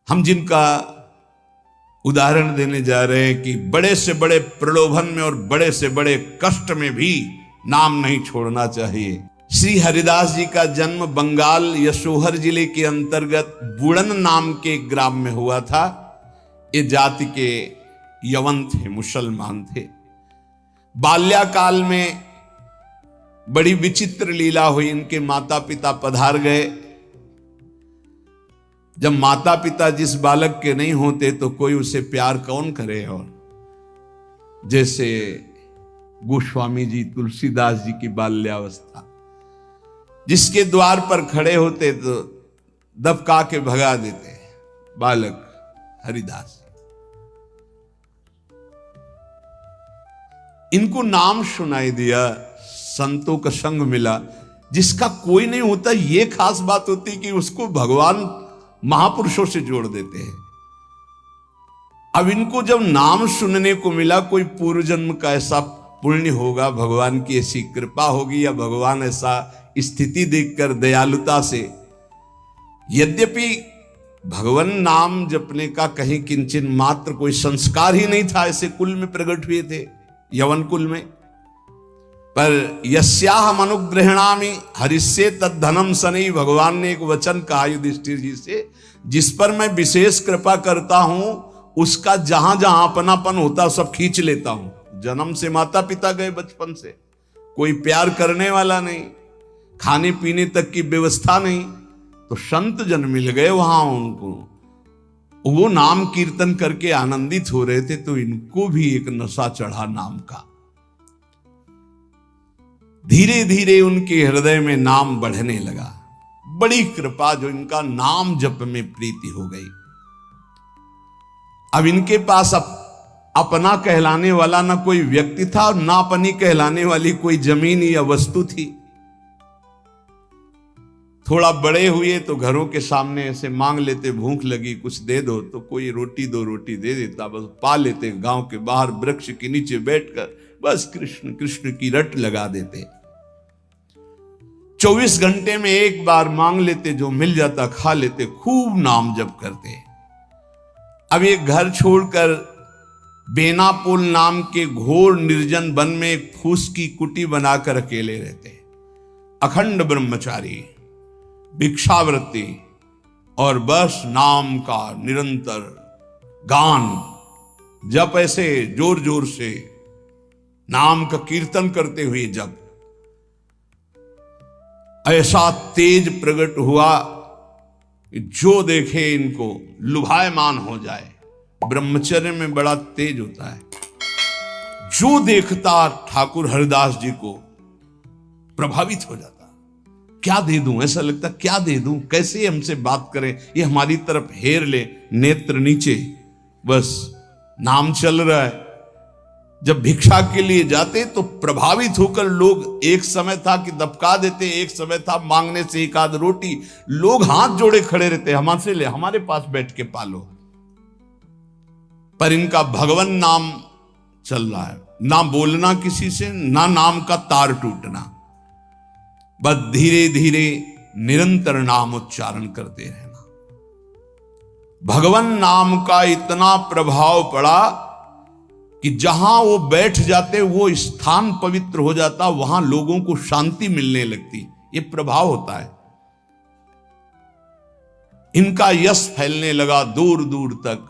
हम जिनका उदाहरण देने जा रहे हैं कि बड़े से बड़े प्रलोभन में और बड़े से बड़े कष्ट में भी नाम नहीं छोड़ना चाहिए। श्री हरिदास जी का जन्म बंगाल यशोहर जिले के अंतर्गत बुड़न नाम के एक ग्राम में हुआ था। ये जाति के यवन थे, मुसलमान थे। बाल्याकाल में बड़ी विचित्र लीला हुई। इनके माता पिता पधार गए। जब माता पिता जिस बालक के नहीं होते तो कोई उसे प्यार कौन करे। और जैसे गोस्वामी जी तुलसीदास जी की बाल्यावस्था, जिसके द्वार पर खड़े होते तो दबका के भगा देते बालक हरिदास। इनको नाम सुनाई दिया, संतों का संग मिला। जिसका कोई नहीं होता ये खास बात होती कि उसको भगवान महापुरुषों से जोड़ देते हैं। अब इनको जब नाम सुनने को मिला, कोई पूर्व जन्म का ऐसा पुण्य होगा, भगवान की ऐसी कृपा होगी, या भगवान ऐसा स्थिति देखकर दयालुता से, यद्यपि भगवान नाम जपने का कहीं किंचन मात्र कोई संस्कार ही नहीं था, ऐसे कुल में प्रकट हुए थे, यवन कुल में। पर यस्याहम अनुग्रहणामि हरिष्ये तद्धनम सनई, भगवान ने एक वचन कहा युधिष्ठिर जी से, जिस पर मैं विशेष कृपा करता हूं उसका जहां जहां अपनापन होता सब खींच लेता हूं। जन्म से माता पिता गए, बचपन से कोई प्यार करने वाला नहीं, खाने पीने तक की व्यवस्था नहीं, तो संत जन मिल गए वहां उनको। वो नाम कीर्तन करके आनंदित हो रहे थे, तो इनको भी एक नशा चढ़ा नाम का। धीरे धीरे उनके हृदय में नाम बढ़ने लगा। बड़ी कृपा जो इनका नाम जप में प्रीति हो गई। अब इनके पास अपना कहलाने वाला ना कोई व्यक्ति था और ना अपनी कहलाने वाली कोई जमीन या वस्तु थी। थोड़ा बड़े हुए तो घरों के सामने ऐसे मांग लेते, भूख लगी कुछ दे दो, तो कोई रोटी दो रोटी दे देता, बस पा लेते। गांव के बाहर वृक्ष के नीचे बैठकर बस कृष्ण कृष्ण की रट लगा देते। 24 घंटे में एक बार मांग लेते, जो मिल जाता खा लेते, खूब नाम जप करते। अब ये घर छोड़कर बेनापोल नाम के घोर निर्जन वन में एक फूस की कुटी बनाकर अकेले रहते। अखंड ब्रह्मचारी, भिक्षावृत्ति और बस नाम का निरंतर गान जप, ऐसे जोर जोर से नाम का कीर्तन करते हुए जब ऐसा तेज प्रकट हुआ कि जो देखे इनको लुभायमान हो जाए। ब्रह्मचर्य में बड़ा तेज होता है। जो देखता ठाकुर हरिदास जी को प्रभावित हो जाता। क्या दे दूं, ऐसा लगता क्या दे दूं, कैसे हमसे बात करें, ये हमारी तरफ हेर ले, नेत्र नीचे, बस नाम चल रहा है। जब भिक्षा के लिए जाते तो प्रभावित होकर लोग, एक समय था कि दबका देते, एक समय था मांगने से एक आध रोटी, लोग हाथ जोड़े खड़े रहते, हमसे ले, हमारे पास बैठ के पालो। पर इनका भगवान नाम चल रहा है, ना बोलना किसी से, ना नाम का तार टूटना, बस धीरे धीरे निरंतर नाम उच्चारण करते रहना। भगवान नाम का इतना प्रभाव पड़ा कि जहां वो बैठ जाते वो स्थान पवित्र हो जाता, वहां लोगों को शांति मिलने लगती। ये प्रभाव होता है। इनका यश फैलने लगा दूर दूर तक।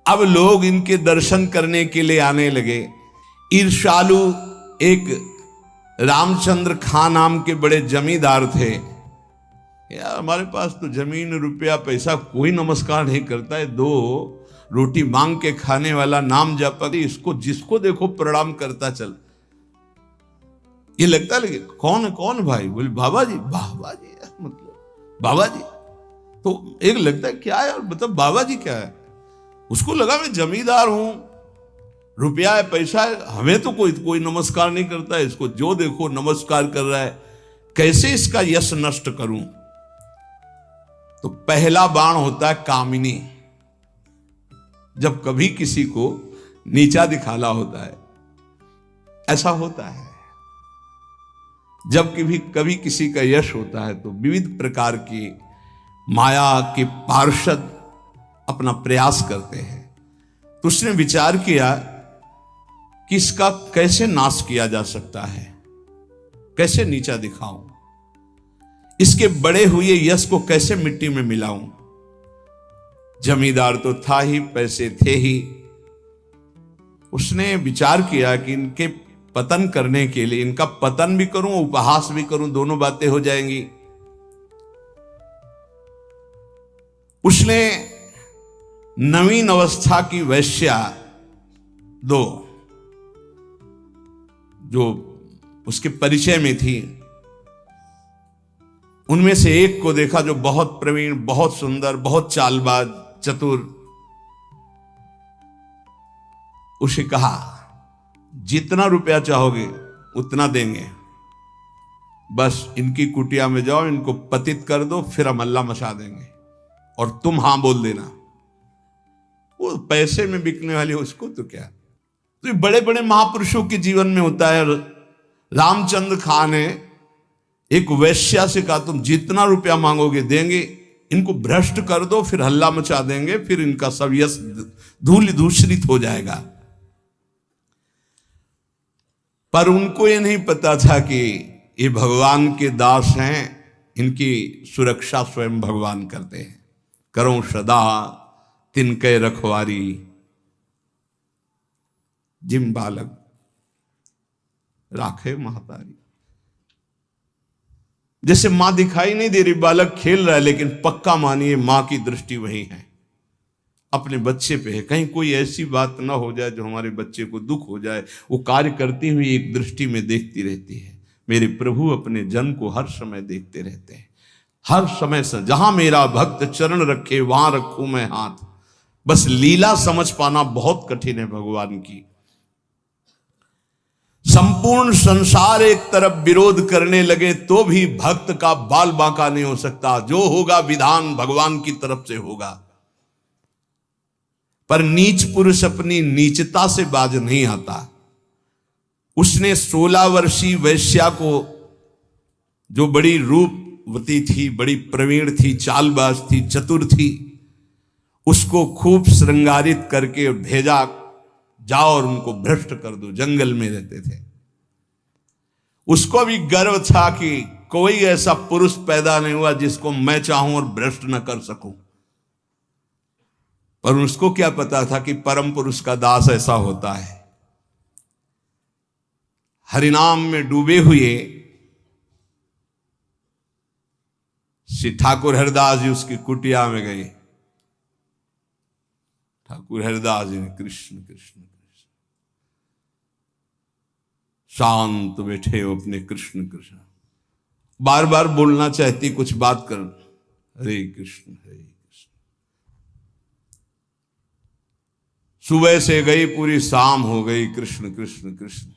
अब लोग इनके दर्शन करने के लिए आने लगे। ईर्ष्यालु एक रामचंद्र खां नाम के बड़े जमींदार थे। यार हमारे पास तो जमीन रुपया पैसा कोई नमस्कार नहीं करता है, दो रोटी मांग के खाने वाला नाम जप, इसको जिसको देखो प्रणाम करता चल। ये लगता लगे कौन है, कौन भाई? बोले बाबा जी। बाबा जी मतलब बाबा जी, तो एक लगता है क्या है, मतलब बाबा जी क्या है? उसको लगा मैं जमींदार हूं, रुपया है, पैसा है, हमें तो कोई नमस्कार नहीं करता है, इसको जो देखो नमस्कार कर रहा है, कैसे इसका यश नष्ट करूं? तो पहला बाण होता है कामिनी। जब कभी किसी को नीचा दिखाना होता है, ऐसा होता है। जब कभी किसी का यश होता है तो विविध प्रकार की माया के पार्षद अपना प्रयास करते हैं। तो उसने विचार किया कि इसका कैसे नाश किया जा सकता है, कैसे नीचा दिखाऊं, इसके बड़े हुए यश को कैसे मिट्टी में मिलाऊं। जमींदार तो था ही, पैसे थे ही। उसने विचार किया कि इनके पतन करने के लिए, इनका पतन भी करूं, उपहास भी करूं, दोनों बातें हो जाएंगी। उसने नवीन अवस्था की वैश्या दो, जो उसके परिचय में थी, उनमें से एक को देखा जो बहुत प्रवीण, बहुत सुंदर, बहुत चालबाज, चतुर। उसे कहा, जितना रुपया चाहोगे उतना देंगे, बस इनकी कुटिया में जाओ, इनको पतित कर दो, फिर हम अल्लाह मचा देंगे, और तुम हां बोल देना। वो पैसे में बिकने वाली उसको तो क्या। तो ये बड़े बड़े महापुरुषों के जीवन में होता है। रामचंद्र खान ने एक वैश्या से कहा, तुम जितना रुपया मांगोगे देंगे, इनको भ्रष्ट कर दो, फिर हल्ला मचा देंगे, फिर इनका सब यश धूल दूषित हो जाएगा। पर उनको ये नहीं पता था कि ये भगवान के दास हैं, इनकी सुरक्षा स्वयं भगवान करते हैं। करो सदा तिनके रखवारी, जिम बालक राखे महतारी। जैसे मां दिखाई नहीं दे रही, बालक खेल रहा है, लेकिन पक्का मानिए मां की दृष्टि वही है, अपने बच्चे पे है। कहीं कोई ऐसी बात ना हो जाए जो हमारे बच्चे को दुख हो जाए। वो कार्य करती हुई एक दृष्टि में देखती रहती है। मेरे प्रभु अपने जन को हर समय देखते रहते हैं, हर समय से। जहां मेरा भक्त चरण रखे वहां रखूं मैं हाथ। बस लीला समझ पाना बहुत कठिन है भगवान की। संपूर्ण संसार एक तरफ विरोध करने लगे तो भी भक्त का बाल बांका नहीं हो सकता। जो होगा विधान भगवान की तरफ से होगा। पर नीच पुरुष अपनी नीचता से बाज नहीं आता। उसने 16 वर्षीय वैश्या को, जो बड़ी रूपवती थी, बड़ी प्रवीण थी, चालबाज थी, चतुर थी, उसको खूब श्रृंगारित करके भेजा, जाओ और उनको भ्रष्ट कर दो। जंगल में रहते थे। उसको भी गर्व था कि कोई ऐसा पुरुष पैदा नहीं हुआ जिसको मैं चाहूं और भ्रष्ट न कर सकूं। पर उसको क्या पता था कि परम पुरुष का दास ऐसा होता है। हरिनाम में डूबे हुए श्री ठाकुर हरिदास जी उसकी कुटिया में गए। ठाकुर हरिदास जी ने कृष्ण कृष्ण कृष्ण, शांत बैठे हो अपने कृष्ण कृष्ण, बार बार बोलना चाहती, कुछ बात कर, हरे कृष्ण हरे कृष्ण। सुबह से गई, पूरी शाम हो गई, कृष्ण कृष्ण कृष्ण।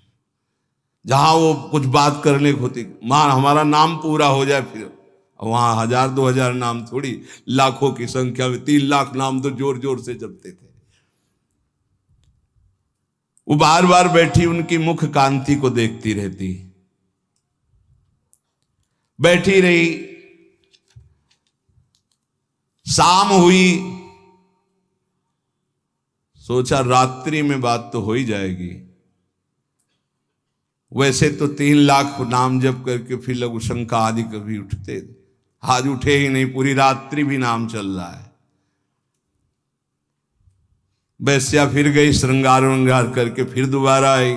जहां वो कुछ बात करने को होती, मां हमारा नाम पूरा हो जाए, फिर वहां 1000-2000 नाम थोड़ी, लाखों की संख्या में 3 लाख नाम तो जोर जोर से जपते थे। वो बार बार बैठी उनकी मुख कांति को देखती रहती, बैठी रही। शाम हुई, सोचा रात्रि में बात तो हो ही जाएगी। वैसे तो 3 लाख नाम जप करके फिर लघु शंका आदि कभी उठते, आज उठे ही नहीं, पूरी रात्रि भी नाम चल रहा है। वैश्या फिर गई, श्रृंगार वंगार करके फिर दोबारा आई,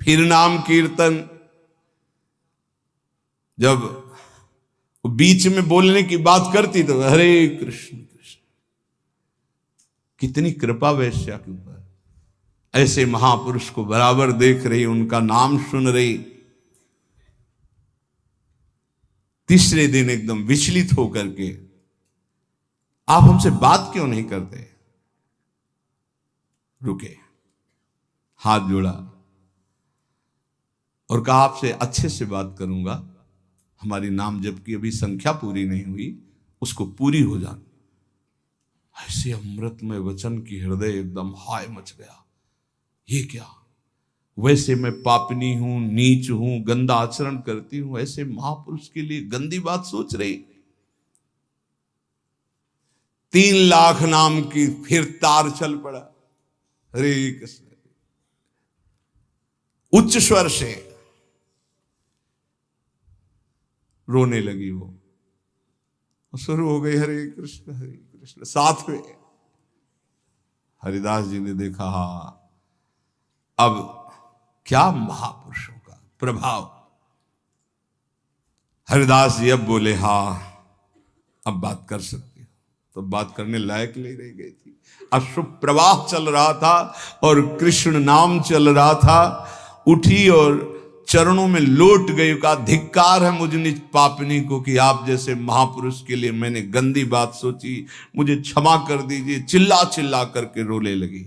फिर नाम कीर्तन। जब बीच में बोलने की बात करती तो हरे कृष्ण कृष्ण। कितनी कृपा वैश्या के ऊपर। ऐसे महापुरुष को बराबर देख रही, उनका नाम सुन रही। तीसरे दिन एकदम विचलित होकर के, आप हमसे बात क्यों नहीं करते? रुके, हाथ जोड़ा और कहा, आपसे अच्छे से बात करूंगा, हमारी नाम जप की अभी संख्या पूरी नहीं हुई, उसको पूरी हो जाए। ऐसे अमृतमय वचन की हृदय एकदम हाय मच गया। ये क्या? वैसे मैं पापनी हूं, नीच हूं, गंदा आचरण करती हूं, ऐसे महापुरुष के लिए गंदी बात सोच रही। 3 लाख नाम की फिर तार चल पड़ा। हरे कृष्ण, उच्च स्वर से रोने लगी वो, शुरू हो गई हरे कृष्ण हरे कृष्ण। साथ में हरिदास जी ने देखा, अब क्या महापुरुषों का प्रभाव। हरिदास जी अब बोले, अब बात कर सकती हो। तो बात करने लायक नहीं रह गई थी। अश्रु प्रवाह चल रहा था और कृष्ण नाम चल रहा था। उठी और चरणों में लौट गई, का धिक्कार है मुझ निज पापनी को कि आप जैसे महापुरुष के लिए मैंने गंदी बात सोची, मुझे क्षमा कर दीजिए। चिल्ला चिल्ला करके रोने लगी।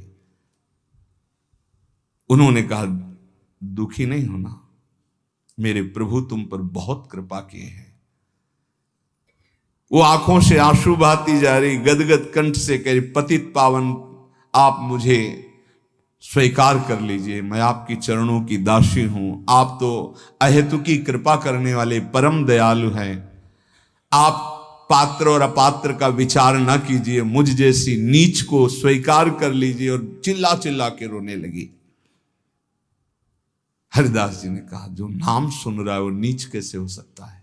उन्होंने कहा, दुखी नहीं होना, मेरे प्रभु तुम पर बहुत कृपा किए हैं। वो आंखों से आंसू बहाती जा रही, गदगद कंठ से कह रही, पतित पावन आप मुझे स्वीकार कर लीजिए, मैं आपकी चरणों की दासी हूं। आप तो अहेतुकी कृपा करने वाले परम दयालु हैं। आप पात्र और अपात्र का विचार न कीजिए, मुझ जैसी नीच को स्वीकार कर लीजिए। और चिल्ला चिल्ला के रोने लगी। हरिदास जी ने कहा, जो नाम सुन रहा है वो नीच कैसे हो सकता है।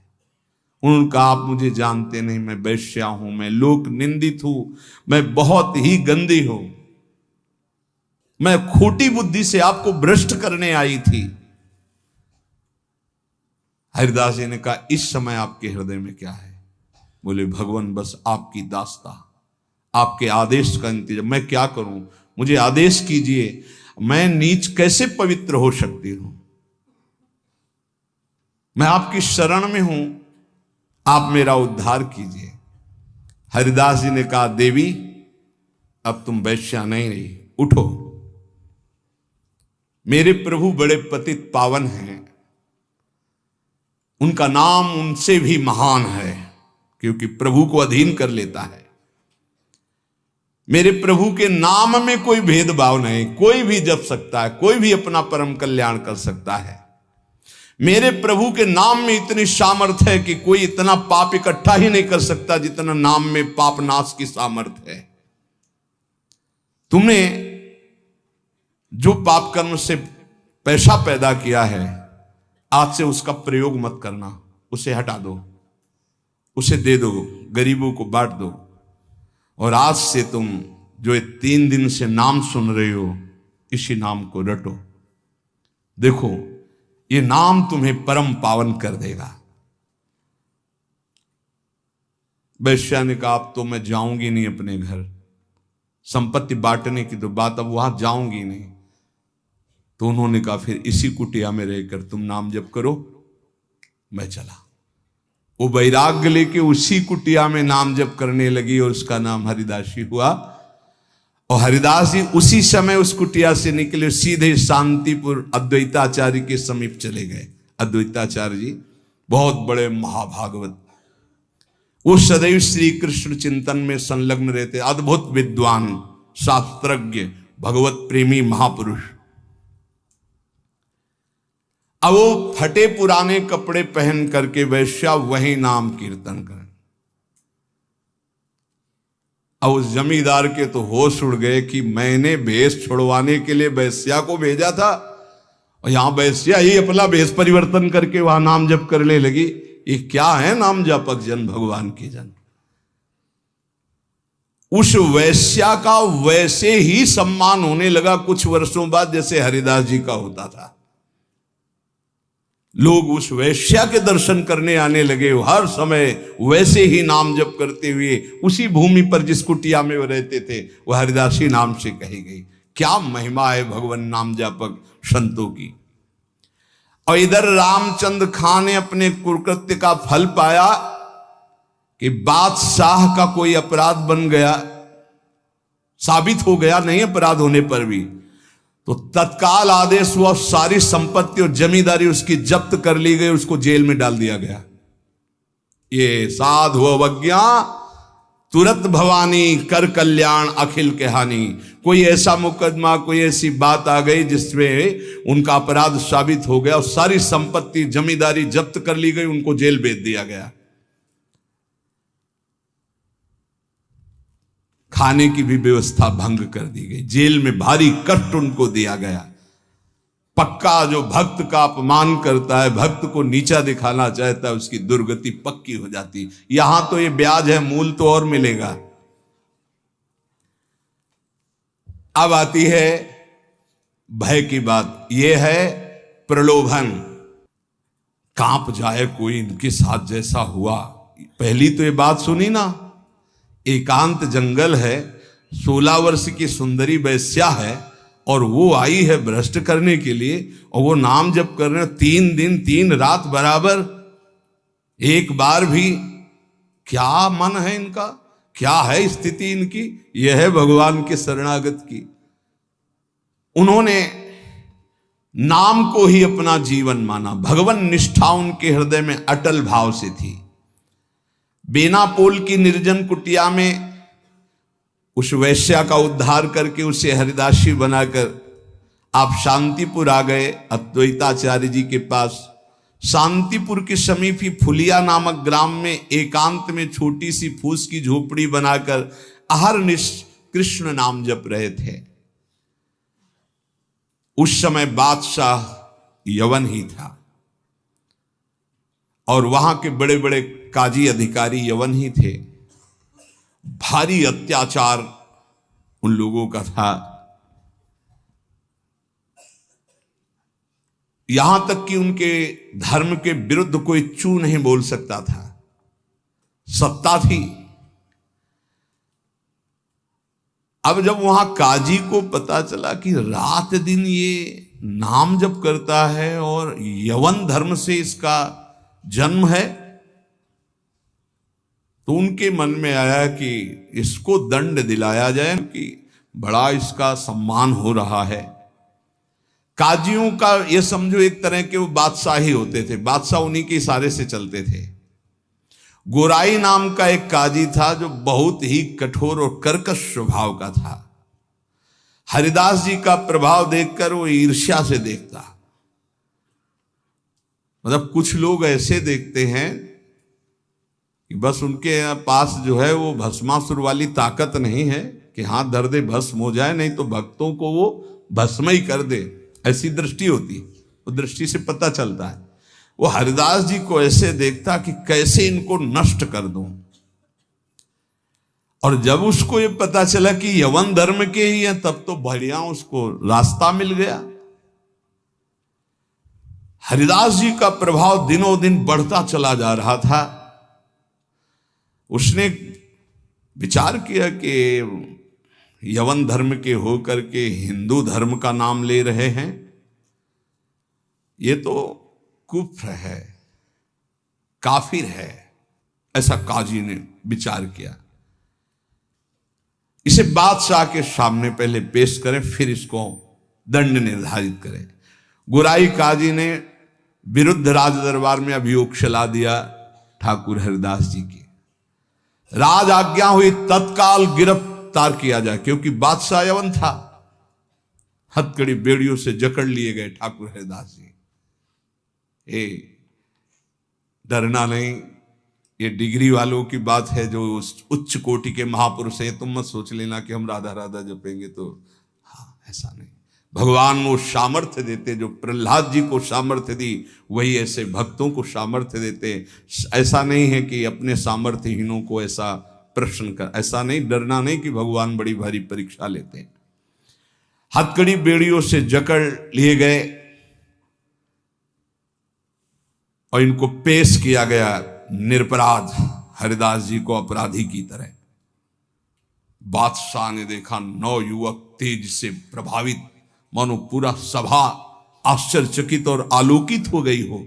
उन्होंने कहा, आप मुझे जानते नहीं, मैं वैश्या हूं, मैं लोक निंदित हूं, मैं बहुत ही गंदी हूं, मैं खोटी बुद्धि से आपको भ्रष्ट करने आई थी। हरिदास जी ने कहा, इस समय आपके हृदय में क्या है। बोले, भगवान बस आपकी दास्ता, आपके आदेश का इंतजार। मैं क्या करूं, मुझे आदेश कीजिए, मैं नीच कैसे पवित्र हो सकती हूं। मैं आपकी शरण में हूं, आप मेरा उद्धार कीजिए। हरिदास जी ने कहा, देवी अब तुम वैश्या नहीं रही, उठो। मेरे प्रभु बड़े पतित पावन हैं, उनका नाम उनसे भी महान है, क्योंकि प्रभु को अधीन कर लेता है। मेरे प्रभु के नाम में कोई भेदभाव नहीं, कोई भी जप सकता है, कोई भी अपना परम कल्याण कर सकता है। मेरे प्रभु के नाम में इतनी सामर्थ्य है कि कोई इतना पाप इकट्ठा ही नहीं कर सकता जितना नाम में पाप नाश की सामर्थ्य है। तुमने जो पाप कर्म से पैसा पैदा किया है, आज से उसका प्रयोग मत करना, उसे हटा दो, उसे दे दो, गरीबों को बांट दो। और आज से तुम जो 3 दिन से नाम सुन रहे हो, इसी नाम को रटो। देखो, ये नाम तुम्हें परम पावन कर देगा। वैश्या ने कहा, अब तो मैं जाऊंगी नहीं अपने घर, संपत्ति बांटने की तो बात, अब वहां जाऊंगी नहीं। तो उन्होंने कहा, फिर इसी कुटिया में रहकर तुम नाम जप करो। मैं चला। वो वैराग्य लेके उसी कुटिया में नाम जप करने लगी और उसका नाम हरिदासी हुआ। और हरिदास जी उसी समय उस कुटिया से निकले, सीधे शांतिपुर अद्वैताचार्य के समीप चले गए। अद्वैताचार्य जी बहुत बड़े महाभागवत, वो सदैव श्री कृष्ण चिंतन में संलग्न रहते, अद्भुत विद्वान, शास्त्रज्ञ, भगवत प्रेमी महापुरुष। अब वो फटे पुराने कपड़े पहन करके वैश्या वही नाम कीर्तन कर। अब उस जमींदार के तो होश उड़ गए कि मैंने भेष छुड़वाने के लिए वैश्या को भेजा था और यहां वैश्या ही अपना भेष परिवर्तन करके वहां नाम जप करने लगी। ये क्या है नाम जापक जन, भगवान के जन। उस वैश्या का वैसे ही सम्मान होने लगा कुछ वर्षों बाद जैसे हरिदास जी का होता था। लोग उस वैश्या के दर्शन करने आने लगे, हर समय वैसे ही नाम जप करते हुए उसी भूमि पर जिस कुटिया में वो रहते थे वह हरिदासी नाम से कही गई। क्या महिमा है भगवान नाम जापक संतों की। और इधर रामचंद्र खां ने अपने कुकृत्य का फल पाया कि बादशाह का कोई अपराध बन गया, साबित हो गया नहीं अपराध होने पर भी, तो तत्काल आदेश हुआ, सारी संपत्ति और जमींदारी उसकी जब्त कर ली गई, उसको जेल में डाल दिया गया। ये साधु अवज्ञा तुरंत भवानी, कर कल्याण अखिल के हानि। कोई ऐसा मुकदमा, कोई ऐसी बात आ गई जिसमें उनका अपराध साबित हो गया और सारी संपत्ति जमींदारी जब्त कर ली गई, उनको जेल भेज दिया गया। खाने की भी व्यवस्था भंग कर दी गई, जेल में भारी कष्ट उनको दिया गया। पक्का जो भक्त का अपमान करता है, भक्त को नीचा दिखाना चाहता है, उसकी दुर्गति पक्की हो जाती। यहां तो ये ब्याज है, मूल तो और मिलेगा। अब आती है भय की बात, यह है प्रलोभन। कांप जाए कोई इनके साथ जैसा हुआ। पहली तो ये बात सुनी ना, एकांत जंगल है, 16 वर्ष की सुंदरी वैश्या है, और वो आई है भ्रष्ट करने के लिए, और वो नाम जप कर रहे हैं 3 दिन 3 रात बराबर, एक बार भी। क्या मन है इनका, क्या है स्थिति इनकी? यह है भगवान के शरणागत की। उन्होंने नाम को ही अपना जीवन माना, भगवान निष्ठा उनके हृदय में अटल भाव से थी। बेनापोल की निर्जन कुटिया में उस वैश्या का उद्धार करके उसे हरिदासी बनाकर आप शांतिपुर आ गए, अद्वैताचार्य जी के पास। शांतिपुर के समीप ही फुलिया नामक ग्राम में एकांत में छोटी सी फूस की झोपड़ी बनाकर अहरनिश कृष्ण नाम जप रहे थे। उस समय बादशाह यवन ही था, और वहां के बड़े बड़े काजी अधिकारी यवन ही थे। भारी अत्याचार उन लोगों का था, यहां तक कि उनके धर्म के विरुद्ध कोई चू नहीं बोल सकता था, सत्ता थी। अब जब वहां काजी को पता चला कि रात दिन ये नाम जप करता है और यवन धर्म से इसका जन्म है, तो उनके मन में आया कि इसको दंड दिलाया जाए, कि बड़ा इसका सम्मान हो रहा है। काजियों का ये समझो एक तरह के वो बादशाह ही होते थे, बादशाह उन्हीं के इशारे से चलते थे। गोराई नाम का एक काजी था जो बहुत ही कठोर और कर्कश स्वभाव का था। हरिदास जी का प्रभाव देखकर वो ईर्ष्या से देखता। मतलब कुछ लोग ऐसे देखते हैं कि बस उनके पास जो है वो भस्मासुर वाली ताकत नहीं है कि हाथ धर दे भस्म हो जाए, नहीं तो भक्तों को वो भस्म ही कर दे, ऐसी दृष्टि होती है। वो दृष्टि से पता चलता है। वो हरिदास जी को ऐसे देखता कि कैसे इनको नष्ट कर दूं। और जब उसको ये पता चला कि यवन धर्म के ही हैं, तब तो बढ़िया उसको रास्ता मिल गया। हरिदास जी का प्रभाव दिनों दिन बढ़ता चला जा रहा था। उसने विचार किया कि यवन धर्म के होकर के हिंदू धर्म का नाम ले रहे हैं, ये तो कुफ्र है, काफिर है, ऐसा काजी ने विचार किया। इसे बादशाह के सामने पहले पेश करें, फिर इसको दंड निर्धारित करें। गुराई काजी ने विरुद्ध राज दरबार में अभियोग चला दिया ठाकुर हरिदास जी की। राज आज्ञा हुई तत्काल गिरफ्तार किया जाए, क्योंकि बादशाह यवन था। हथकड़ी बेड़ियों से जकड़ लिए गए ठाकुर हरिदास जी। डरना नहीं, ये डिग्री वालों की बात है जो उच्च कोटि के महापुरुष हैं। तुम मत सोच लेना कि हम राधा राधा जपेंगे तो, हाँ ऐसा नहीं। भगवान वो सामर्थ्य देते, जो प्रहलाद जी को सामर्थ्य दी वही ऐसे भक्तों को सामर्थ्य देते। ऐसा नहीं है कि अपने सामर्थ्यहीनों को ऐसा प्रश्न कर, ऐसा नहीं, डरना नहीं कि भगवान बड़ी भारी परीक्षा लेते हैं। हथकड़ी बेड़ियों से जकड़ लिए गए और इनको पेश किया गया निरपराध हरिदास जी को अपराधी की तरह। बादशाह ने देखा 9 युवक तेज से प्रभावित, मानो पूरा सभा आश्चर्यचकित और आलोकित हो गई हो,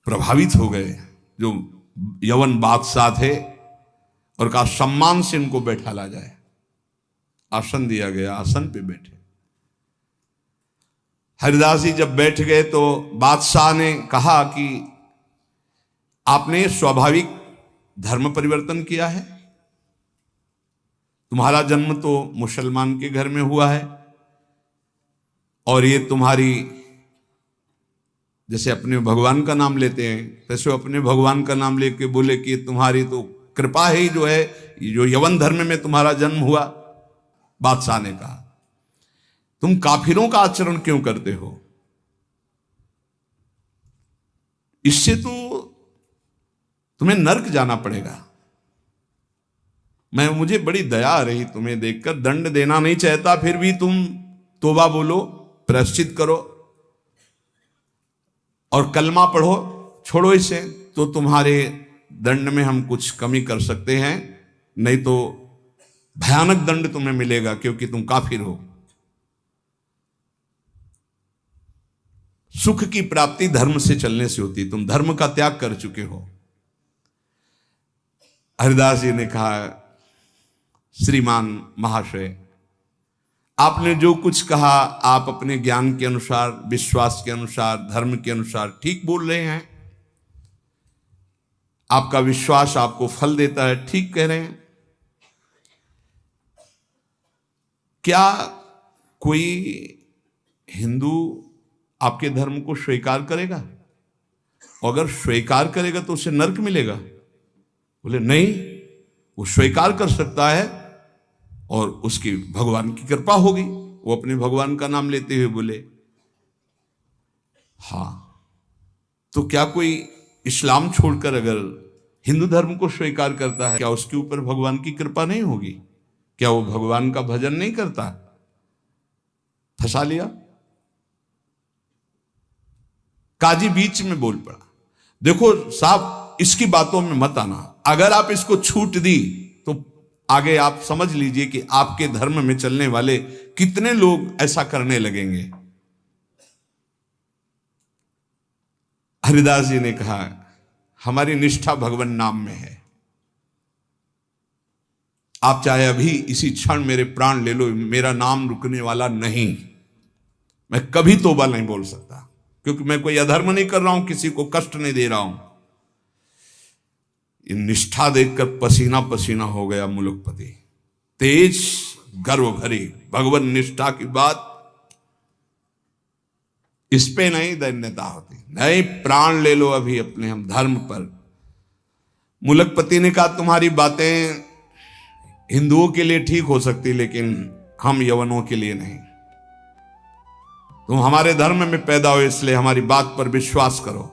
प्रभावित हो गए जो यवन बादशाह थे, और कहा सम्मान से इनको बैठाला जाए। आसन दिया गया, आसन पे बैठे। हरिदास जी जब बैठ गए तो बादशाह ने कहा कि आपने स्वाभाविक धर्म परिवर्तन किया है, तुम्हारा जन्म तो मुसलमान के घर में हुआ है, और ये तुम्हारी, जैसे अपने भगवान का नाम लेते हैं, तैसे अपने भगवान का नाम लेके बोले कि तुम्हारी तो कृपा ही जो है, जो यवन धर्म में तुम्हारा जन्म हुआ। बादशाह ने कहा, तुम काफिरों का आचरण क्यों करते हो? इससे तो तुम्हें नर्क जाना पड़ेगा। मुझे बड़ी दया आ रही तुम्हें देखकर, दंड देना नहीं चाहता, फिर भी तुम तौबा बोलो, प्रायश्चित करो और कलमा पढ़ो, छोड़ो इसे, तो तुम्हारे दंड में हम कुछ कमी कर सकते हैं, नहीं तो भयानक दंड तुम्हें मिलेगा, क्योंकि तुम काफिर हो। सुख की प्राप्ति धर्म से चलने से होती, तुम धर्म का त्याग कर चुके हो। हरिदास जी ने कहा, श्रीमान महाशय, आपने जो कुछ कहा, आप अपने ज्ञान के अनुसार, विश्वास के अनुसार, धर्म के अनुसार ठीक बोल रहे हैं। आपका विश्वास आपको फल देता है, ठीक कह रहे हैं। क्या कोई हिंदू आपके धर्म को स्वीकार करेगा? अगर स्वीकार करेगा तो उसे नरक मिलेगा? बोले नहीं, वो स्वीकार कर सकता है और उसकी भगवान की कृपा होगी। वो अपने भगवान का नाम लेते हुए बोले, हाँ, तो क्या कोई इस्लाम छोड़कर अगर हिंदू धर्म को स्वीकार करता है, क्या उसके ऊपर भगवान की कृपा नहीं होगी? क्या वो भगवान का भजन नहीं करता? फंसा लिया। काजी बीच में बोल पड़ा, देखो साहब, इसकी बातों में मत आना। अगर आप इसको छूट दी तो आगे आप समझ लीजिए कि आपके धर्म में चलने वाले कितने लोग ऐसा करने लगेंगे। हरिदास जी ने कहा, हमारी निष्ठा भगवान नाम में है। आप चाहे अभी इसी क्षण मेरे प्राण ले लो, मेरा नाम रुकने वाला नहीं। मैं कभी तौबा नहीं बोल सकता, क्योंकि मैं कोई अधर्म नहीं कर रहा हूं, किसी को कष्ट नहीं दे रहा हूं। ये निष्ठा देखकर पसीना पसीना हो गया मुलुकपति। तेज गर्व भरी भगवान निष्ठा की बात, इस पे नहीं दैन्यता होती। नहीं, प्राण ले लो अभी अपने हम धर्म पर। मुलुकपति ने कहा, तुम्हारी बातें हिंदुओं के लिए ठीक हो सकती, लेकिन हम यवनों के लिए नहीं। तुम हमारे धर्म में पैदा हो, इसलिए हमारी बात पर विश्वास करो।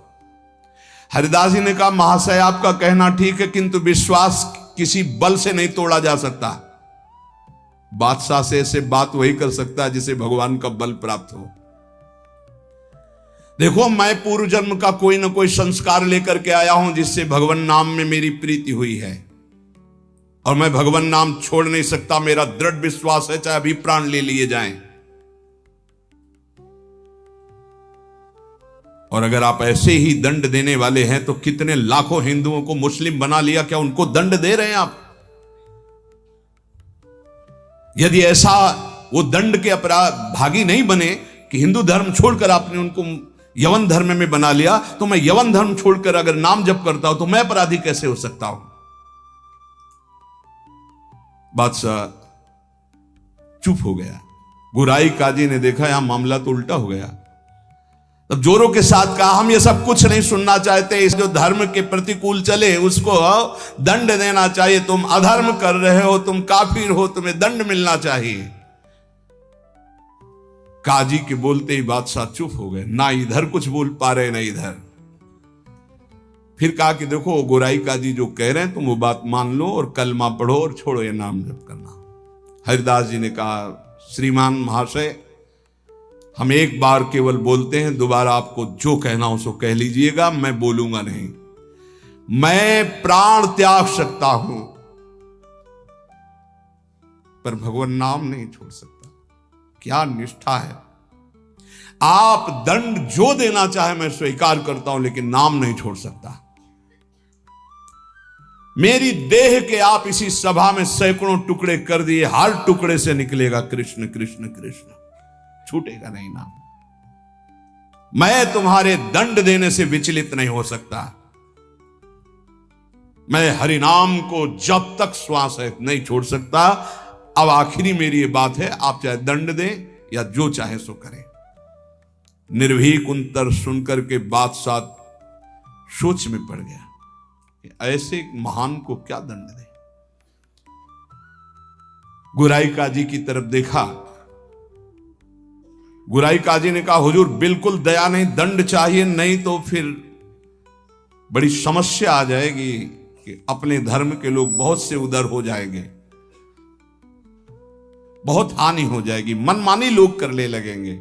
हरिदास जी ने कहा, महाशय आपका कहना ठीक है, किंतु विश्वास किसी बल से नहीं तोड़ा जा सकता। बादशाह से ऐसे बात वही कर सकता है जिसे भगवान का बल प्राप्त हो। देखो, मैं पूर्व जन्म का कोई ना कोई संस्कार लेकर के आया हूं, जिससे भगवान नाम में मेरी प्रीति हुई है, और मैं भगवान नाम छोड़ नहीं सकता। मेरा दृढ़ विश्वास है, चाहे अभी प्राण ले लिए जाएं। और अगर आप ऐसे ही दंड देने वाले हैं, तो कितने लाखों हिंदुओं को मुस्लिम बना लिया, क्या उनको दंड दे रहे हैं आप? यदि ऐसा वो दंड के अपराध भागी नहीं बने कि हिंदू धर्म छोड़कर आपने उनको यवन धर्म में बना लिया, तो मैं यवन धर्म छोड़कर अगर नाम जप करता हूं तो मैं अपराधी कैसे हो सकता हूं? बादशाह चुप हो गया। गुराई काजी ने देखा यहां मामला तो उल्टा हो गया। तब जोरों के साथ कहा, हम ये सब कुछ नहीं सुनना चाहते। इस जो धर्म के प्रतिकूल चले उसको दंड देना चाहिए। तुम अधर्म कर रहे हो, तुम काफिर हो, तुम्हें दंड मिलना चाहिए। काजी के बोलते ही बादशाह चुप हो गए, ना इधर कुछ बोल पा रहे ना इधर। फिर कहा कि देखो, गोराई काजी जो कह रहे हैं तुम वो बात मान लो और कलमा पढ़ो और छोड़ो ये नाम जप करना। हरिदास जी ने कहा, श्रीमान महाशय, हम एक बार केवल बोलते हैं, दोबारा आपको जो कहना हो सो कह लीजिएगा, मैं बोलूंगा नहीं। मैं प्राण त्याग सकता हूं, पर भगवान नाम नहीं छोड़ सकता। क्या निष्ठा है! आप दंड जो देना चाहे मैं स्वीकार करता हूं, लेकिन नाम नहीं छोड़ सकता। मेरी देह के आप इसी सभा में सैकड़ों टुकड़े कर दिए, हर टुकड़े से निकलेगा कृष्ण कृष्ण कृष्ण, छूटेगा नहीं नाम। मैं तुम्हारे दंड देने से विचलित नहीं हो सकता। मैं हरिनाम को जब तक श्वास है नहीं छोड़ सकता। अब आखिरी मेरी ये बात है, आप चाहे दंड दें या जो चाहे सो करें। निर्भीक उत्तर सुनकर के बादशाह सोच में पड़ गया। कि ऐसे महान को क्या दंड दे। गुराई काजी की तरफ देखा। गुराई काजी ने कहा, हुजूर बिल्कुल दया नहीं, दंड चाहिए, नहीं तो फिर बड़ी समस्या आ जाएगी कि अपने धर्म के लोग बहुत से उधर हो जाएंगे, बहुत हानि हो जाएगी, मनमानी लोग करने लगेंगे।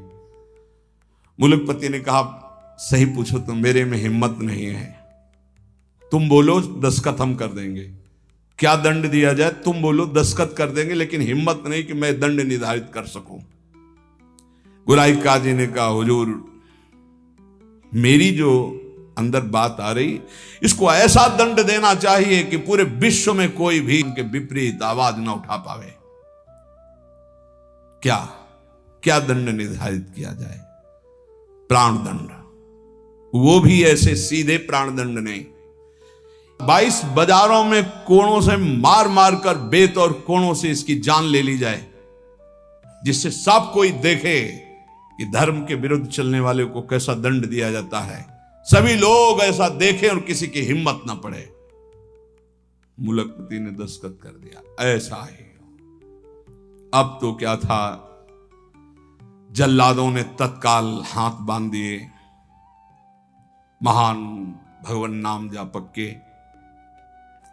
मुलकपति ने कहा, सही पूछो तो मेरे में हिम्मत नहीं है, तुम बोलो दस्तखत हम कर देंगे। क्या दंड दिया जाए तुम बोलो, दस्तखत कर देंगे, लेकिन हिम्मत नहीं कि मैं दंड निर्धारित कर सकूं। गुराई काजी ने कहा, हुजूर मेरी जो अंदर बात आ रही, इसको ऐसा दंड देना चाहिए कि पूरे विश्व में कोई भी इनके विपरीत आवाज ना उठा पावे। क्या क्या दंड निर्धारित किया जाए? प्राण दंड, वो भी ऐसे सीधे प्राण दंड नहीं, 22 बाजारों में कोड़ों से मार मार कर बेत और कोड़ों से इसकी जान ले ली जाए, जिससे सब कोई देखे कि धर्म के विरुद्ध चलने वाले को कैसा दंड दिया जाता है, सभी लोग ऐसा देखें और किसी की हिम्मत ना पड़े। मुलकपति ने दस्तखत कर दिया, ऐसा ही। अब तो क्या था, जल्लादों ने तत्काल हाथ बांध दिए महान भगवान नाम जापक के,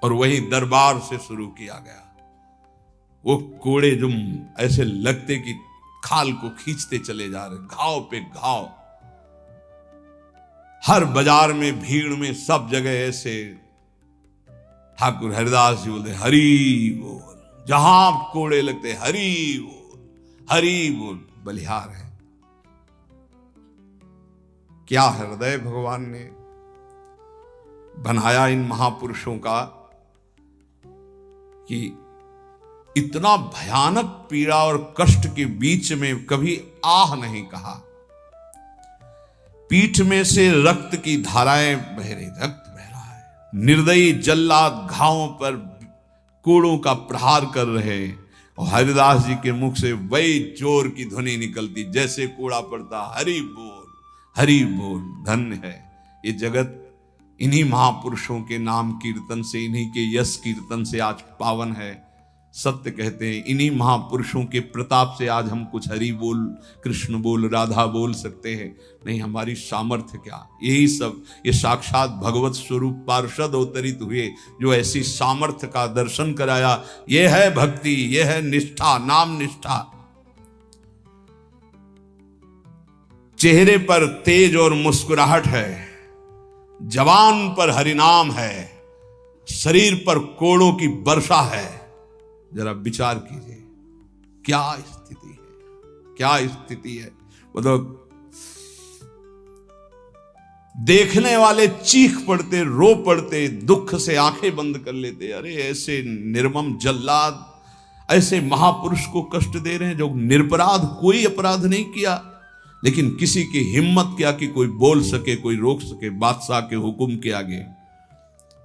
और वही दरबार से शुरू किया गया। वो कोड़े जो ऐसे लगते कि खाल को खींचते चले जा रहे, घाव पे घाव, हर बाजार में भीड़ में सब जगह ऐसे। ठाकुर हरिदास जी बोलते, हरि बोल, जहां कोड़े लगते हरि बोल, हरि बोल। बलिहार है क्या हृदय भगवान ने बनाया इन महापुरुषों का कि इतना भयानक पीड़ा और कष्ट के बीच में कभी आह नहीं कहा। पीठ में से रक्त की धाराएं बह रही, रक्त बह रहा है। निर्दयी जल्लाद घावों पर कोड़ों का प्रहार कर रहे, और हरिदास जी के मुख से वही जोर की ध्वनि निकलती, जैसे कोड़ा पड़ता, हरि बोल, हरि बोल। धन्य है ये जगत इन्हीं महापुरुषों के नाम कीर्तन से, इन्हीं के यश कीर्तन से आज पावन है। सत्य कहते हैं, इन्हीं महापुरुषों के प्रताप से आज हम कुछ हरि बोल, कृष्ण बोल, राधा बोल सकते हैं। नहीं, हमारी सामर्थ्य क्या, यही सब ये साक्षात भगवत स्वरूप पार्षद अवतरित हुए जो ऐसी सामर्थ्य का दर्शन कराया। ये है भक्ति, ये है निष्ठा, नाम निष्ठा। चेहरे पर तेज और मुस्कुराहट है, जवान पर हरिनाम है, शरीर पर कोड़ों की वर्षा है। जरा विचार कीजिए क्या स्थिति है, क्या स्थिति है। मतलब देखने वाले चीख पड़ते, रो पड़ते, दुख से आंखें बंद कर लेते। अरे ऐसे निर्मम जल्लाद ऐसे महापुरुष को कष्ट दे रहे हैं जो निरपराध, कोई अपराध नहीं किया, लेकिन किसी की हिम्मत क्या कि कोई बोल सके, कोई रोक सके बादशाह के हुक्म के आगे।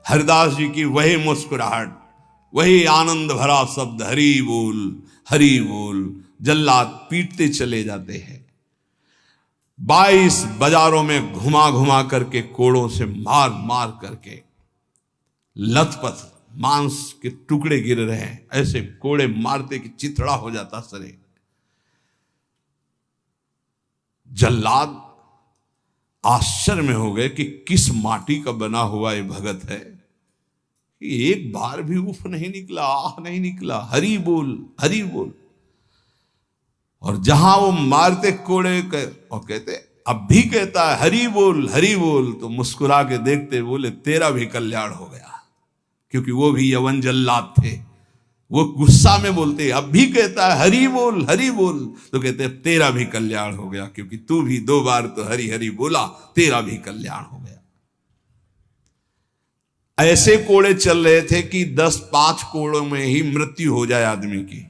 हरिदास जी की वही मुस्कुराहट, वही आनंद भरा शब्द, हरि बोल, हरि बोल। जल्लाद पीटते चले जाते हैं। 22 बाजारों में घुमा घुमा करके, कोड़ों से मार मार करके, लथपथ मांस के टुकड़े गिर रहे हैं, ऐसे कोड़े मारते कि चिथड़ा हो जाता शरीर। जल्लाद आश्चर्य में हो गए कि किस माटी का बना हुआ ये भगत है, एक बार भी उफ नहीं निकला, आह नहीं निकला, हरि बोल, हरि बोल। और जहां वो मारते कोड़े और कहते, अब भी कहता है हरि बोल, हरि बोल, तो मुस्कुरा के देखते बोले, तेरा भी कल्याण हो गया। क्योंकि वो भी यवन जल्लाद थे, वो गुस्सा में बोलते, अब भी कहता है हरि बोल, हरि बोल, तो कहते तेरा भी कल्याण हो गया, क्योंकि तू भी 2 बार तो हरि हरि बोला, तेरा भी कल्याण हो गया। ऐसे कोड़े चल रहे थे कि 10-5 कोड़ों में ही मृत्यु हो जाए आदमी की।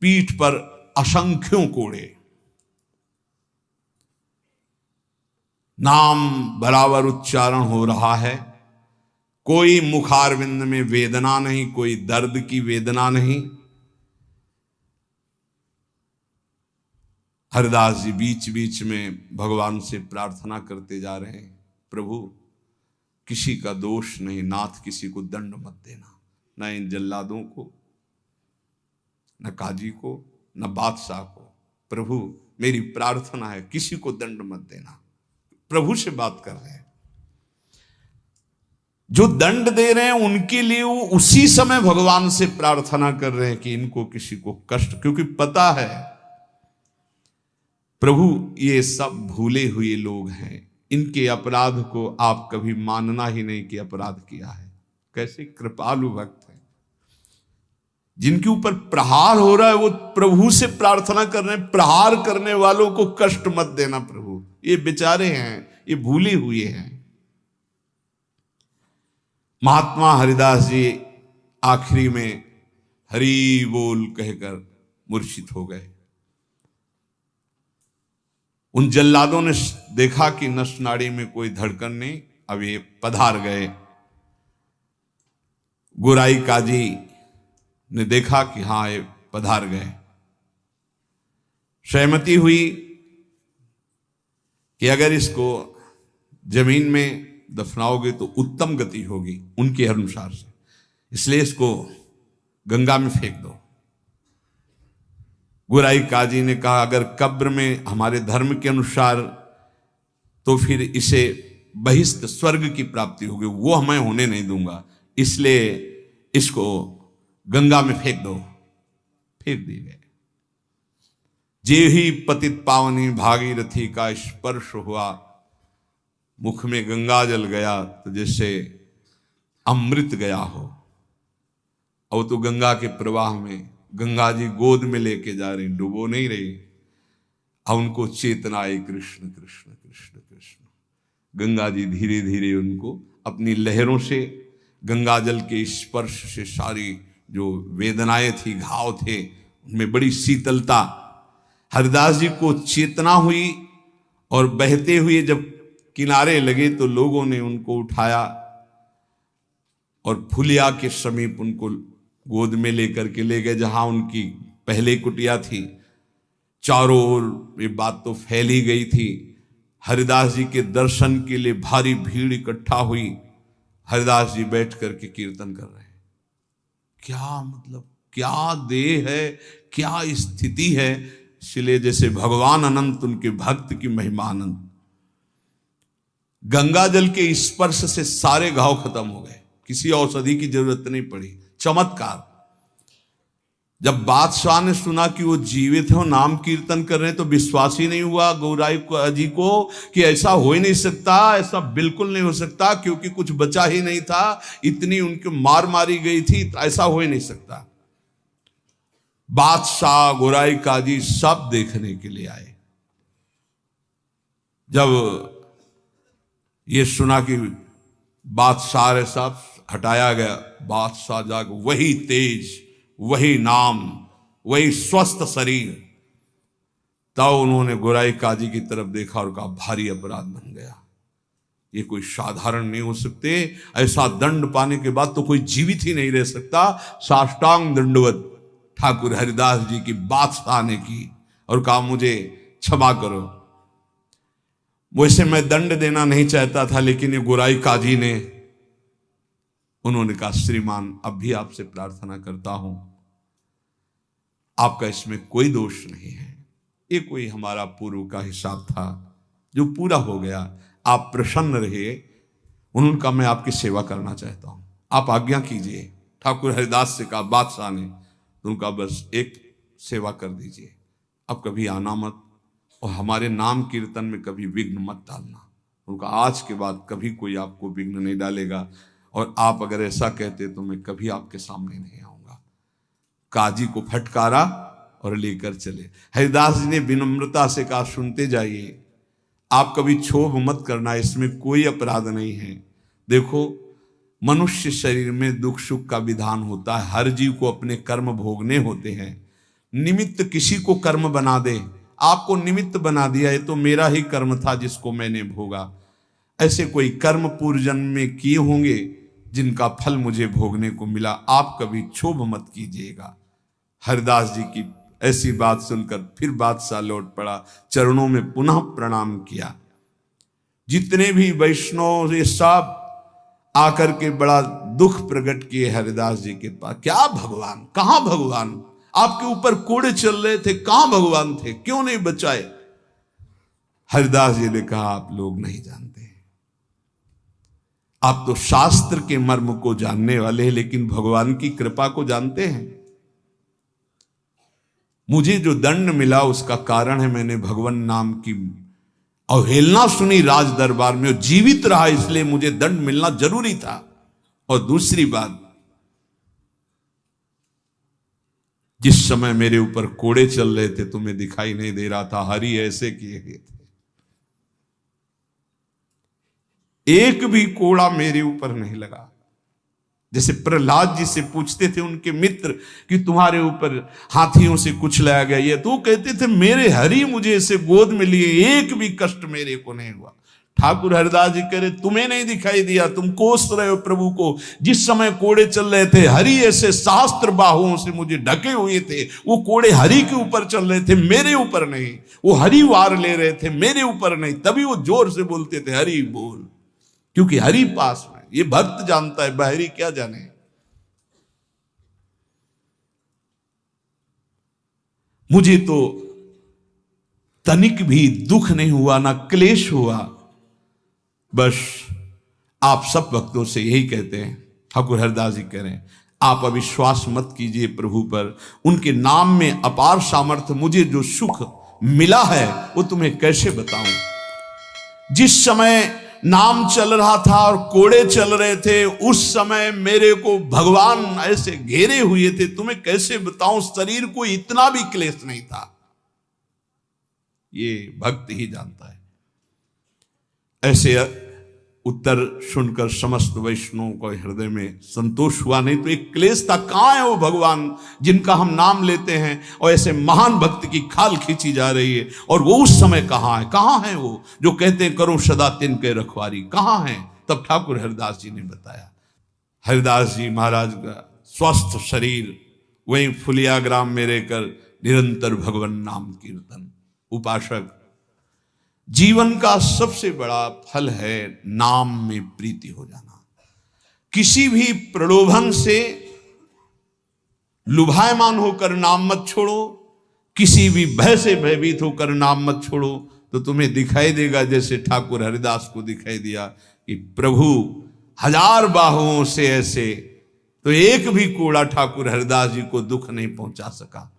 पीठ पर असंख्यों कोड़े, नाम बराबर उच्चारण हो रहा है, कोई मुखारविंद में वेदना नहीं, कोई दर्द की वेदना नहीं। हरिदास जी बीच बीच में भगवान से प्रार्थना करते जा रहे हैं, प्रभु किसी का दोष नहीं, नाथ किसी को दंड मत देना, न इन जल्लादों को, न काजी को, न बादशाह को। प्रभु मेरी प्रार्थना है किसी को दंड मत देना। प्रभु से बात कर रहे हैं। जो दंड दे रहे हैं उनके लिए वो उसी समय भगवान से प्रार्थना कर रहे हैं कि इनको किसी को कष्ट, क्योंकि पता है प्रभु ये सब भूले हुए लोग हैं, इनके अपराध को आप कभी मानना ही नहीं कि अपराध किया है। कैसे कृपालु भक्त हैं, जिनके ऊपर प्रहार हो रहा है वो प्रभु से प्रार्थना कर रहे हैं, प्रहार करने वालों को कष्ट मत देना प्रभु, ये बेचारे हैं, ये भूले हुए हैं। महात्मा हरिदास जी आखिरी में हरि बोल कहकर मूर्छित हो गए। उन जल्लादों ने देखा कि नस नाड़ी में कोई धड़कन नहीं, अब ये पधार गए। गोराई काजी ने देखा कि हाँ ये पधार गए। सहमति हुई कि अगर इसको जमीन में दफनाओगे तो उत्तम गति होगी उनके अनुसार से, इसलिए इसको गंगा में फेंक दो। गोराई काजी ने कहा अगर कब्र में हमारे धर्म के अनुसार तो फिर इसे बहिष्ठ स्वर्ग की प्राप्ति होगी, वो मैं होने नहीं दूंगा, इसलिए इसको गंगा में फेंक दो। फेंक दिए गए। जे ही पतित पावनी भागीरथी का स्पर्श हुआ, मुख में गंगा जल गया तो जैसे अमृत गया हो। और तो गंगा के प्रवाह में गंगा जी गोद में लेके जा रही, डुबो नहीं रही। और उनको चेतना आई, कृष्ण कृष्ण कृष्ण कृष्ण। गंगा जी धीरे धीरे उनको अपनी लहरों से, गंगा जल के स्पर्श से सारी जो वेदनाएं थी, घाव थे, उनमें बड़ी शीतलता। हरिदास जी को चेतना हुई और बहते हुए जब किनारे लगे तो लोगों ने उनको उठाया और फुलिया के समीप उनको गोद में लेकर के ले गए, जहां उनकी पहले कुटिया थी। चारों ओर ये बात तो फैली गई थी। हरिदास जी के दर्शन के लिए भारी भीड़ इकट्ठा हुई। हरिदास जी बैठ करके कीर्तन कर रहे हैं। क्या मतलब, क्या देह है, क्या स्थिति है। इसलिए जैसे भगवान अनंत, उनके भक्त की महिमा अनंत। गंगा जल के स्पर्श से सारे घाव खत्म हो गए, किसी औषधि की जरूरत नहीं पड़ी। चमत्कार। जब बादशाह ने सुना कि वो जीवित है, नाम कीर्तन कर रहे हैं, तो विश्वास ही नहीं हुआ गौराई जी को कि ऐसा हो ही नहीं सकता, ऐसा बिल्कुल नहीं हो सकता, क्योंकि कुछ बचा ही नहीं था, इतनी उनकी मार मारी गई थी, ऐसा हो ही नहीं सकता। बादशाह, गोराई काजी सब देखने के लिए आए। जब ये सुना कि बादशाह साहब हटाया गया, बादशाह जाग वही तेज, वही नाम, वही स्वस्थ शरीर। तब उन्होंने गोराई काजी की तरफ देखा और कहा भारी अपराध बन गया, ये कोई साधारण नहीं हो सकते। ऐसा दंड पाने के बाद तो कोई जीवित ही नहीं रह सकता। साष्टांग दंडवत ठाकुर हरिदास जी की बादशाह ने की और कहा मुझे क्षमा करो। वैसे मैं दंड देना नहीं चाहता था, लेकिन ये गोराई काजी ने, उन्होंने कहा श्रीमान अब भी आपसे प्रार्थना करता हूं, आपका इसमें कोई दोष नहीं है, ये कोई हमारा पूर्व का हिसाब था जो पूरा हो गया, आप प्रसन्न रहिए। उन्होंने कहा मैं आपकी सेवा करना चाहता हूं, आप आज्ञा कीजिए। ठाकुर हरिदास से कहा बादशाह ने, उनका बस एक सेवा कर दीजिए, अब कभी आना मत और हमारे नाम कीर्तन में कभी विघ्न मत डालना। उनका आज के बाद कभी कोई आपको विघ्न नहीं डालेगा, और आप अगर ऐसा कहते तो मैं कभी आपके सामने नहीं आऊंगा। काजी को फटकारा और लेकर चले। हरिदास जी ने विनम्रता से कहा सुनते जाइए, आप कभी क्षोभ मत करना, इसमें कोई अपराध नहीं है। देखो मनुष्य शरीर में दुख सुख का विधान होता है, हर जीव को अपने कर्म भोगने होते हैं। निमित्त किसी को कर्म बना दे, आपको निमित्त बना दिया, ये तो मेरा ही कर्म था जिसको मैंने भोगा। ऐसे कोई कर्म पूर्व जन्म में किए होंगे जिनका फल मुझे भोगने को मिला, आप कभी क्षोभ मत कीजिएगा। हरिदास जी की ऐसी बात सुनकर फिर बादशाह लौट पड़ा, चरणों में पुनः प्रणाम किया। जितने भी वैष्णव ये सब आकर के बड़ा दुख प्रकट किए हरिदास जी के पास। क्या भगवान, कहां भगवान? आपके ऊपर कोड़े चल रहे थे, कहां भगवान थे, क्यों नहीं बचाए? हरिदास जी ने कहा, आप लोग नहीं जानते, आप तो शास्त्र के मर्म को जानने वाले हैं, लेकिन भगवान की कृपा को जानते हैं? मुझे जो दंड मिला उसका कारण है मैंने भगवान नाम की अवहेलना सुनी राज दरबार में, और जीवित रहा, इसलिए मुझे दंड मिलना जरूरी था। और दूसरी बात, जिस समय मेरे ऊपर कोड़े चल रहे थे तुम्हें दिखाई नहीं दे रहा था, हरि ऐसे किए गए थे, एक भी कोड़ा मेरे ऊपर नहीं लगा। जैसे प्रहलाद जी से पूछते थे उनके मित्र कि तुम्हारे ऊपर हाथियों से कुछ लाया गया, ये तो कहते थे मेरे हरि मुझे ऐसे गोद में लिए, एक भी कष्ट मेरे को नहीं हुआ। ठाकुर हरिदास जी कह रहे, तुम्हें नहीं दिखाई दिया, तुम कोस रहे हो प्रभु को। जिस समय कोड़े चल रहे थे, हरि ऐसे सहस्त्र बाहुओं से मुझे ढके हुए थे, वो कोड़े हरि के ऊपर चल रहे थे, मेरे ऊपर नहीं। वो हरि वार ले रहे थे, मेरे ऊपर नहीं। तभी वो जोर से बोलते थे, हरि बोल, क्योंकि हरि पास में। ये भक्त जानता है, बाहरी क्या जाने। मुझे तो तनिक भी दुख नहीं हुआ, ना क्लेश हुआ। बस आप सब भक्तों से यही कहते हैं, ठाकुर हरिदास जी कह रहे हैं, आप अविश्वास मत कीजिए प्रभु पर, उनके नाम में अपार सामर्थ्य। मुझे जो सुख मिला है वो तुम्हें कैसे बताऊं। जिस समय नाम चल रहा था और कोड़े चल रहे थे, उस समय मेरे को भगवान ऐसे घेरे हुए थे, तुम्हें कैसे बताऊं। शरीर को इतना भी क्लेश नहीं था, ये भक्त ही जानता है। ऐसे उत्तर सुनकर समस्त वैष्णवों को हृदय में संतोष हुआ। नहीं तो एक क्लेश था, कहां है वो भगवान जिनका हम नाम लेते हैं और ऐसे महान भक्त की खाल खींची जा रही है, और वो उस समय कहां है वो जो कहते हैं करो सदा तिनके रखवारी, कहां है? तब ठाकुर हरिदास जी ने बताया। हरिदास जी महाराज का स्वस्थ शरीर वहीं फुलिया ग्राम में रहकर निरंतर भगवान नाम कीर्तन। उपासक, जीवन का सबसे बड़ा फल है नाम में प्रीति हो जाना। किसी भी प्रलोभन से लुभायमान होकर नाम मत छोड़ो, किसी भी भय से भयभीत होकर नाम मत छोड़ो, तो तुम्हें दिखाई देगा जैसे ठाकुर हरिदास को दिखाई दिया कि प्रभु हजार बाहुओं से ऐसे, तो एक भी कोड़ा ठाकुर हरिदास जी को दुख नहीं पहुंचा सका।